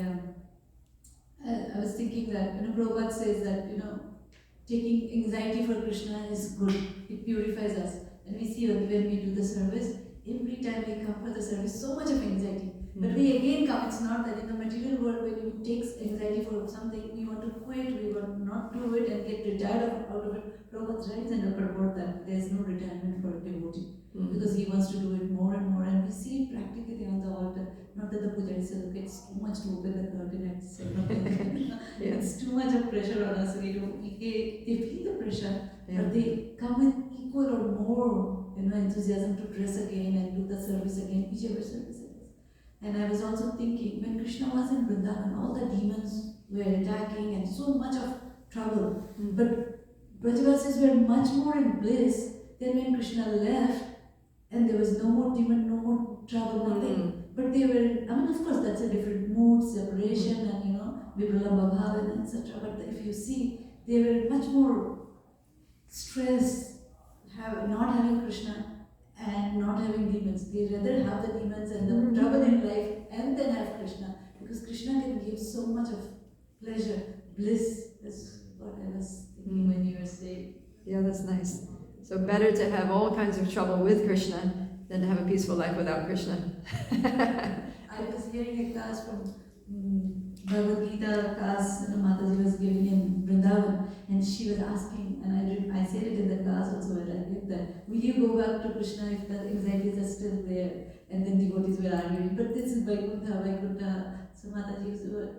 I was thinking that Prabhupada says that taking anxiety for Krishna is good. It purifies us. And we see when we do the service, every time we come for the service, so much of anxiety. But we again come, it's not that in the material world when you take anxiety for something, we want to quit, we want not do it and get retired out of it. Prabhupada writes in the purport that there is no retirement for a devotee because he wants to do it more and more, and we see it practically on the altar. Not that the pujari says, okay, it's too much to open the curtain at 7 o'clock. It's too much of pressure on us. They feel the pressure, but they come with equal or more enthusiasm to dress again and do the service again, whichever service it is. And I was also thinking, when Krishna was in Vrindavan, all the demons were attacking and so much of trouble. But Brajavasis were much more in bliss than when Krishna left, and there was no more demon, no more trouble, nothing. But they were, of course, that's a different mood, separation, and Vipralambha Bhavan, etc. But if you see, they were much more stressed, not having Krishna and not having demons. They rather have the demons and the trouble in life and then have Krishna, because Krishna can give so much of pleasure, bliss. That's what I was thinking when you were saying. Yeah, that's nice. So better to have all kinds of trouble with Krishna than to have a peaceful life without Krishna. I was hearing a class from Bhagavad Gita class Mataji was giving in Vrindavan, and she was asking, and I said it in the class also when I did that, will you go back to Krishna if the anxieties are still there? And then devotees were arguing, but this is Vaikuntha. So Mataji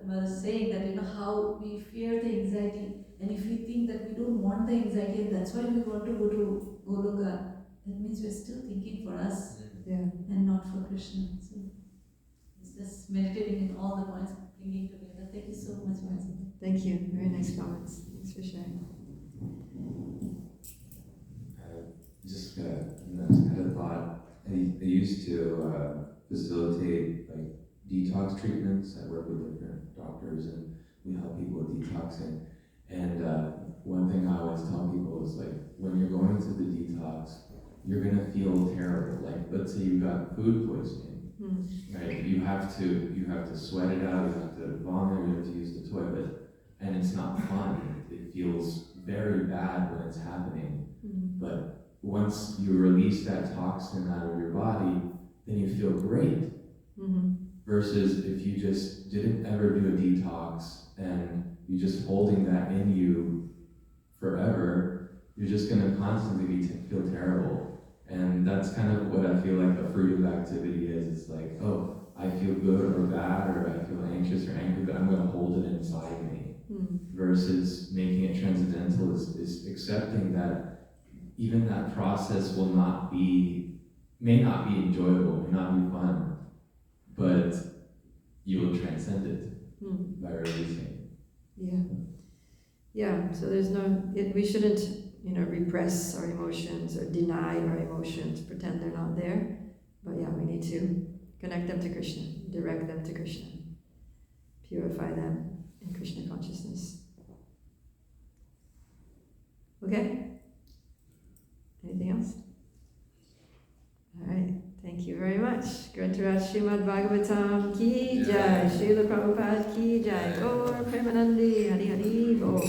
was saying that how we fear the anxiety, and if we think that we don't want the anxiety and that's why we want to go to Goloka, that means we're still thinking for us and not for Krishna. So it's just meditating in all the points, bringing together. Thank you so much, Master. Thank you. Very nice comments. Thanks for sharing. Just had a thought. I used to facilitate detox treatments. I work with different doctors and we help people with detoxing. And one thing I always tell people is when you're going to the detox, you're gonna feel terrible. Let's say you got food poisoning, right? You have to sweat it out. You have to vomit. You have to use the toilet, and it's not fun. It feels very bad when it's happening. But once you release that toxin out of your body, then you feel great. Versus if you just didn't ever do a detox and you're just holding that in you forever, you're just going to constantly feel terrible. And that's kind of what I feel like a fruit of activity is. It's oh, I feel good or bad, or I feel anxious or angry, but I'm going to hold it inside me. Versus making it transcendental is accepting that even that process may not be enjoyable, may not be fun, but you will transcend it by releasing. Yeah, so there's we shouldn't, repress our emotions or deny our emotions, pretend they're not there. But yeah, we need to connect them to Krishna, direct them to Krishna, purify them in Krishna consciousness. Okay? Anything else? All right. Thank you very much. Grantaraj Srimad Bhagavatam Ki Jai, Srila Prabhupada Ki Jai, Gaur Premanandi Hari Hari Bol.